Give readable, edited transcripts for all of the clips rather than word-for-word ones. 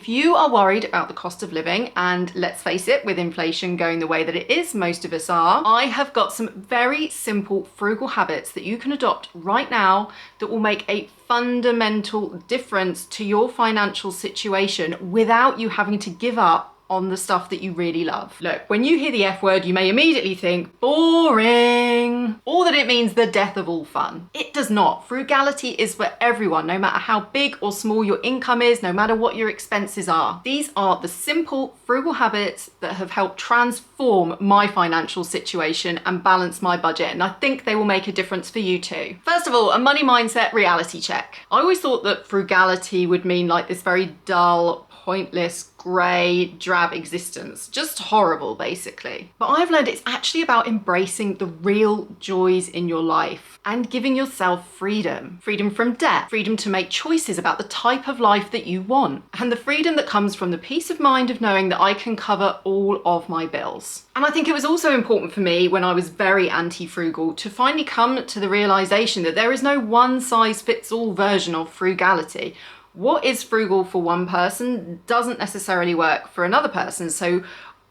If you are worried about the cost of living, and let's face it, with inflation going the way that it is, most of us are, I have got some very simple frugal habits that you can adopt right now that will make a fundamental difference to your financial situation without you having to give up on the stuff that you really love. Look, when you hear the F word, you may immediately think boring, or that it means the death of all fun. It does not. Frugality is for everyone, no matter how big or small your income is, no matter what your expenses are. These are the simple frugal habits that have helped transform my financial situation and balance my budget, and I think they will make a difference for you too. First of all, a money mindset reality check. I always thought that frugality would mean like this very dull, pointless, grey, drab existence. Just horrible, basically. But I've learned it's actually about embracing the real joys in your life and giving yourself freedom. Freedom from debt, freedom to make choices about the type of life that you want, and the freedom that comes from the peace of mind of knowing that I can cover all of my bills. And I think it was also important for me when I was very anti-frugal to finally come to the realization that there is no one-size-fits-all version of frugality. What is frugal for one person doesn't necessarily work for another person. So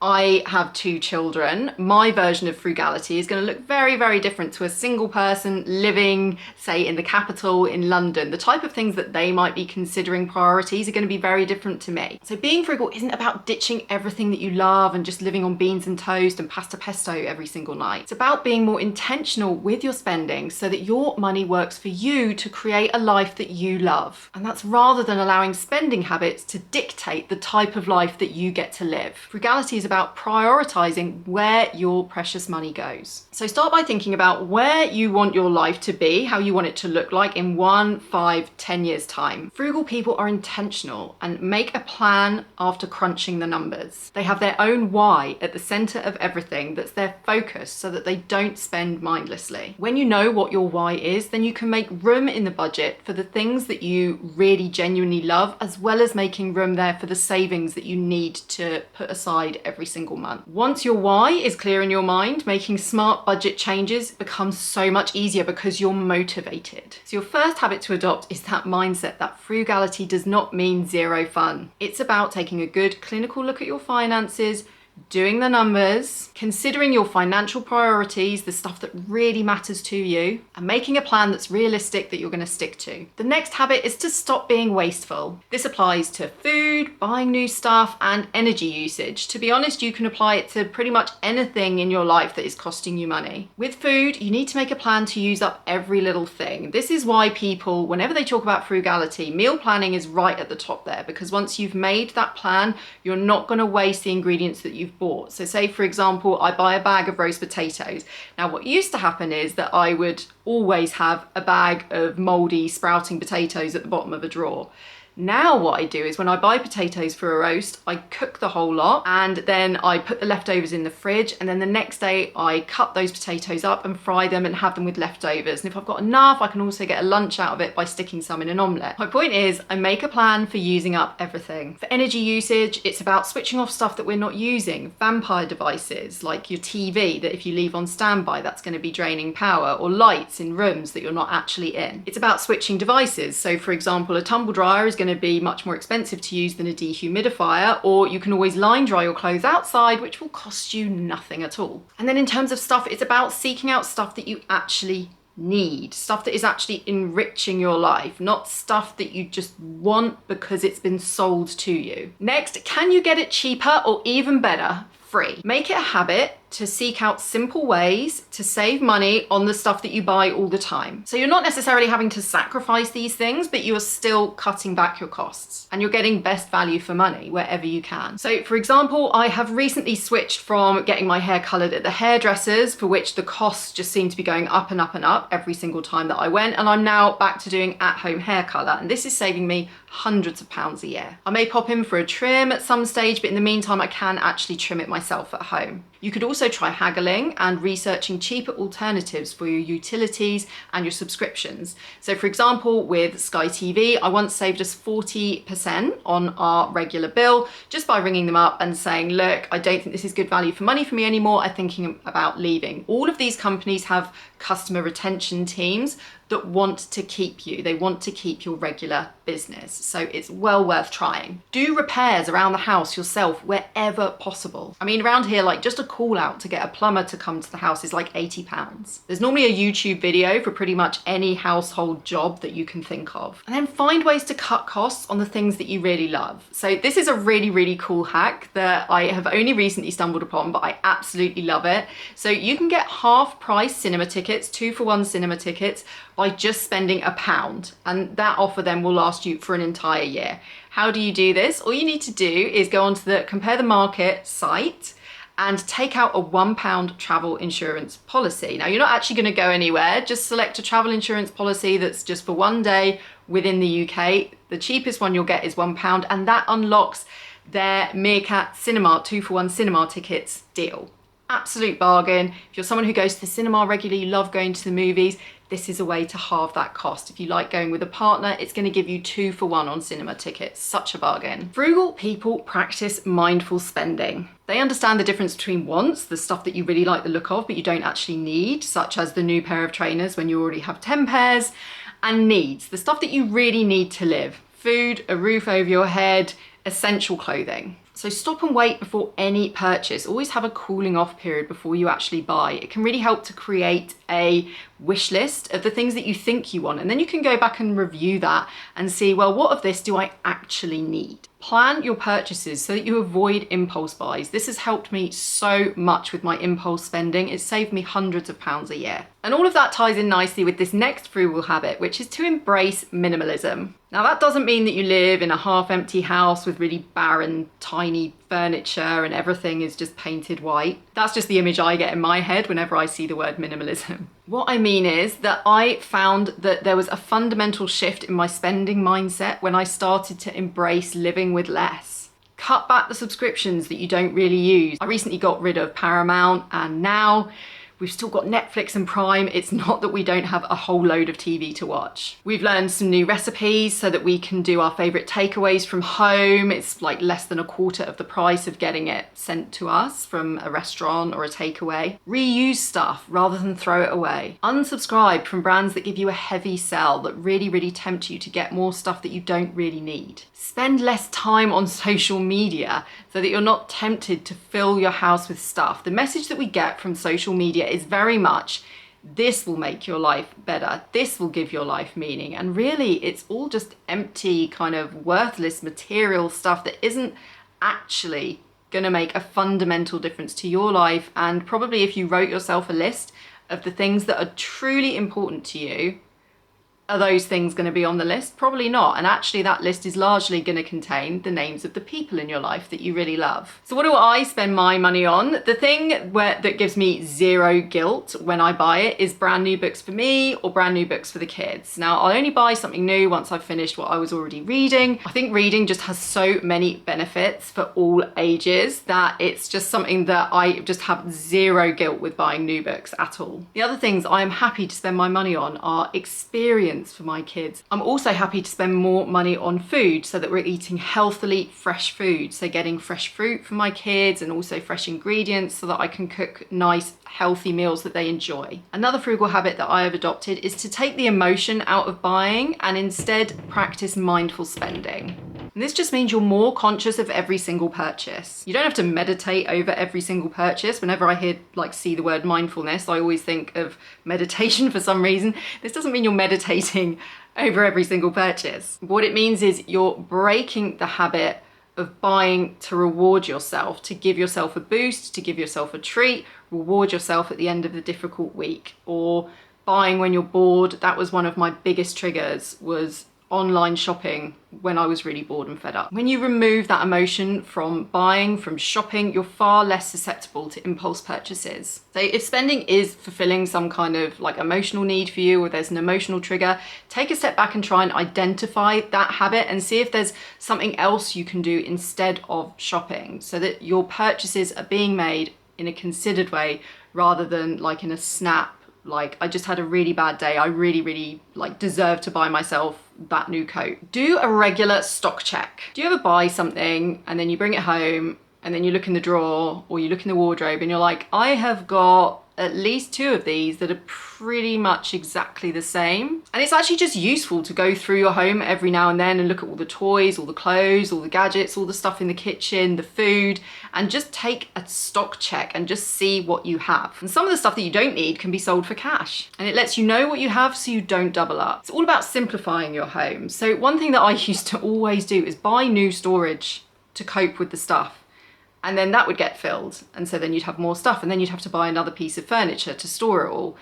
I have 2 children. My version of frugality is going to look very, very different to a single person living, say, in the capital in London. The type of things that they might be considering priorities are going to be very different to me. So being frugal isn't about ditching everything that you love and just living on beans and toast and pasta pesto every single night. It's about being more intentional with your spending so that your money works for you to create a life that you love. And that's rather than allowing spending habits to dictate the type of life that you get to live. Frugality is about prioritizing where your precious money goes. So start by thinking about where you want your life to be, how you want it to look like in 1, 5, 10 years time. Frugal people are intentional and make a plan after crunching the numbers. They have their own why at the center of everything that's their focus so that they don't spend mindlessly. When you know what your why is, then you can make room in the budget for the things that you really genuinely love, as well as making room there for the savings that you need to put aside every single month. Once your why is clear in your mind, making smart budget changes becomes so much easier because you're motivated. So your first habit to adopt is that mindset that frugality does not mean zero fun. It's about taking a good clinical look at your finances, doing the numbers, considering your financial priorities, the stuff that really matters to you, and making a plan that's realistic that you're going to stick to. The next habit is to stop being wasteful. This applies to food, buying new stuff, and energy usage. To be honest, you can apply it to pretty much anything in your life that is costing you money. With food, you need to make a plan to use up every little thing. This is why people, whenever they talk about frugality, meal planning is right at the top there, because once you've made that plan, you're not going to waste the ingredients that you've bought. So say, for example, I buy a bag of roast potatoes. Now, what used to happen is that I would always have a bag of moldy sprouting potatoes at the bottom of a drawer. Now what I do is when I buy potatoes for a roast, I cook the whole lot and then I put the leftovers in the fridge, and then the next day I cut those potatoes up and fry them and have them with leftovers. And if I've got enough, I can also get a lunch out of it by sticking some in an omelette. My point is, I make a plan for using up everything. For energy usage, it's about switching off stuff that we're not using. Vampire devices like your TV that if you leave on standby, that's going to be draining power, or lights in rooms that you're not actually in. It's about switching devices. So for example, a tumble dryer is going to be much more expensive to use than a dehumidifier, or you can always line dry your clothes outside, which will cost you nothing at all. And then in terms of stuff, it's about seeking out stuff that you actually need, stuff that is actually enriching your life, not stuff that you just want because it's been sold to you. Next, can you get it cheaper or even better? Free. Make it a habit to seek out simple ways to save money on the stuff that you buy all the time. So you're not necessarily having to sacrifice these things, but you are still cutting back your costs and you're getting best value for money wherever you can. So for example, I have recently switched from getting my hair colored at the hairdressers, for which the costs just seem to be going up and up and up every single time that I went, and I'm now back to doing at-home hair color, and this is saving me hundreds of pounds a year. I may pop in for a trim at some stage, but in the meantime I can actually trim it myself at home. You could also try haggling and researching cheaper alternatives for your utilities and your subscriptions. So for example, with Sky TV, I once saved us 40% on our regular bill just by ringing them up and saying, look, I don't think this is good value for money for me anymore. I'm thinking about leaving. All of these companies have customer retention teams that want to keep you. They want to keep your regular business. So it's well worth trying. Do repairs around the house yourself wherever possible. I mean, around here, like just a call out to get a plumber to come to the house is like £80. There's normally a YouTube video for pretty much any household job that you can think of. And then find ways to cut costs on the things that you really love. So this is a really, really cool hack that I have only recently stumbled upon, but I absolutely love it. So you can get half price cinema tickets, 2-for-1 cinema tickets, by just spending £1, and that offer then will last you for an entire year. How do you do this? All you need to do is go onto the Compare the Market site and take out a £1 travel insurance policy. Now, you're not actually going to go anywhere. Just select a travel insurance policy that's just for one day within the UK. The cheapest one you'll get is £1, and that unlocks their Meerkat Cinema 2-for-1 cinema tickets deal. Absolute bargain. If you're someone who goes to the cinema regularly, you love going to the movies, this is a way to halve that cost. If you like going with a partner, it's going to give you 2-for-1 on cinema tickets. Such a bargain. Frugal people practice mindful spending. They understand the difference between wants, the stuff that you really like the look of but you don't actually need, such as the new pair of trainers when you already have 10 pairs, and needs, the stuff that you really need to live. Food, a roof over your head, essential clothing. So stop and wait before any purchase. Always have a cooling off period before you actually buy. It can really help to create a wish list of the things that you think you want. And then you can go back and review that and see, well, what of this do I actually need? Plan your purchases so that you avoid impulse buys. This has helped me so much with my impulse spending. It's saved me hundreds of pounds a year. And all of that ties in nicely with this next frugal habit, which is to embrace minimalism. Now, that doesn't mean that you live in a half-empty house with really barren, tiny furniture and everything is just painted white. That's just the image I get in my head whenever I see the word minimalism. What I mean is that I found that there was a fundamental shift in my spending mindset when I started to embrace living with less. Cut back the subscriptions that you don't really use. I recently got rid of Paramount, and now we've still got Netflix and Prime. It's not that we don't have a whole load of TV to watch. We've learned some new recipes so that we can do our favorite takeaways from home. It's like less than a quarter of the price of getting it sent to us from a restaurant or a takeaway. Reuse stuff rather than throw it away. Unsubscribe from brands that give you a heavy sell that really, really tempt you to get more stuff that you don't really need. Spend less time on social media so that you're not tempted to fill your house with stuff. The message that we get from social media is very much, this will make your life better, this will give your life meaning, and really it's all just empty, kind of worthless material stuff that isn't actually going to make a fundamental difference to your life. And probably if you wrote yourself a list of the things that are truly important to you, are those things going to be on the list? Probably not. And actually that list is largely going to contain the names of the people in your life that you really love. So what do I spend my money on? The thing that gives me zero guilt when I buy it is brand new books for me or brand new books for the kids. Now, I'll only buy something new once I've finished what I was already reading. I think reading just has so many benefits for all ages that it's just something that I just have zero guilt with buying new books at all. The other things I am happy to spend my money on are experience for my kids. I'm also happy to spend more money on food so that we're eating healthily fresh food. So getting fresh fruit for my kids and also fresh ingredients so that I can cook nice healthy meals that they enjoy. Another frugal habit that I have adopted is to take the emotion out of buying and instead practice mindful spending. And this just means you're more conscious of every single purchase. You don't have to meditate over every single purchase. Whenever I see the word mindfulness, I always think of meditation for some reason. This doesn't mean you're meditating over every single purchase. What it means is you're breaking the habit of buying to reward yourself, to give yourself a boost, to give yourself a treat, reward yourself at the end of the difficult week, or buying when you're bored. That was one of my biggest triggers, was online shopping when I was really bored and fed up. When you remove that emotion from buying, from shopping, you're far less susceptible to impulse purchases. So if spending is fulfilling some kind of emotional need for you, or there's an emotional trigger, take a step back and try and identify that habit and see if there's something else you can do instead of shopping, so that your purchases are being made in a considered way rather than in a snap. I just had a really bad day. I really deserve to buy myself that new coat. Do a regular stock check. Do you ever buy something and then you bring it home and then you look in the drawer or you look in the wardrobe and you're like, I have got at least 2 of these that are pretty much exactly the same. And it's actually just useful to go through your home every now and then and look at all the toys, all the clothes, all the gadgets, all the stuff in the kitchen, the food, and just take a stock check and just see what you have. And some of the stuff that you don't need can be sold for cash. And it lets you know what you have so you don't double up. It's all about simplifying your home. So one thing that I used to always do is buy new storage to cope with the stuff. And then that would get filled. And so then you'd have more stuff, and then you'd have to buy another piece of furniture to store it all.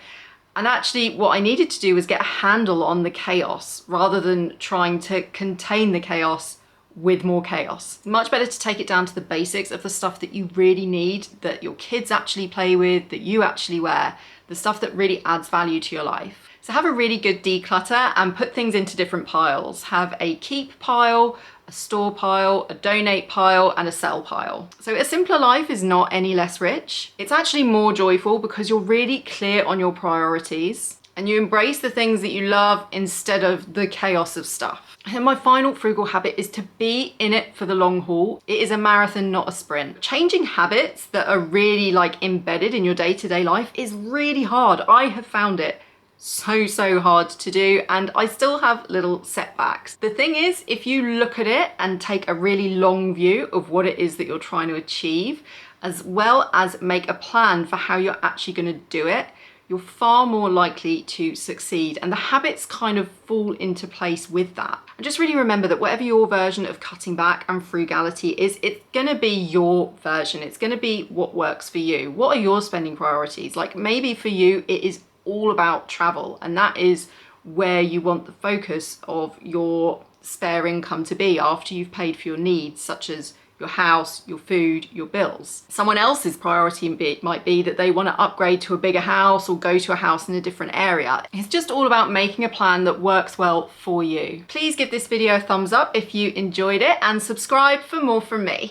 And actually what I needed to do was get a handle on the chaos rather than trying to contain the chaos with more chaos. Much better to take it down to the basics of the stuff that you really need, that your kids actually play with, that you actually wear, the stuff that really adds value to your life. So have a really good declutter and put things into different piles. Have a keep pile, a store pile, a donate pile, and a sell pile. So a simpler life is not any less rich. It's actually more joyful because you're really clear on your priorities and you embrace the things that you love instead of the chaos of stuff. And my final frugal habit is to be in it for the long haul. It is a marathon, not a sprint. Changing habits that are really like embedded in your day-to-day life is really hard. I have found it so hard to do, and I still have little setbacks. The thing is, if you look at it and take a really long view of what it is that you're trying to achieve, as well as make a plan for how you're actually going to do it, you're far more likely to succeed, and the habits kind of fall into place with that. And just really remember that whatever your version of cutting back and frugality is, it's gonna be your version. It's gonna be what works for you. What are your spending priorities? Like maybe for you, it is all about travel, and that is where you want the focus of your spare income to be after you've paid for your needs, such as your house, your food, your bills. Someone else's priority might be that they want to upgrade to a bigger house or go to a house in a different area. It's just all about making a plan that works well for you. Please give this video a thumbs up if you enjoyed it and subscribe for more from me.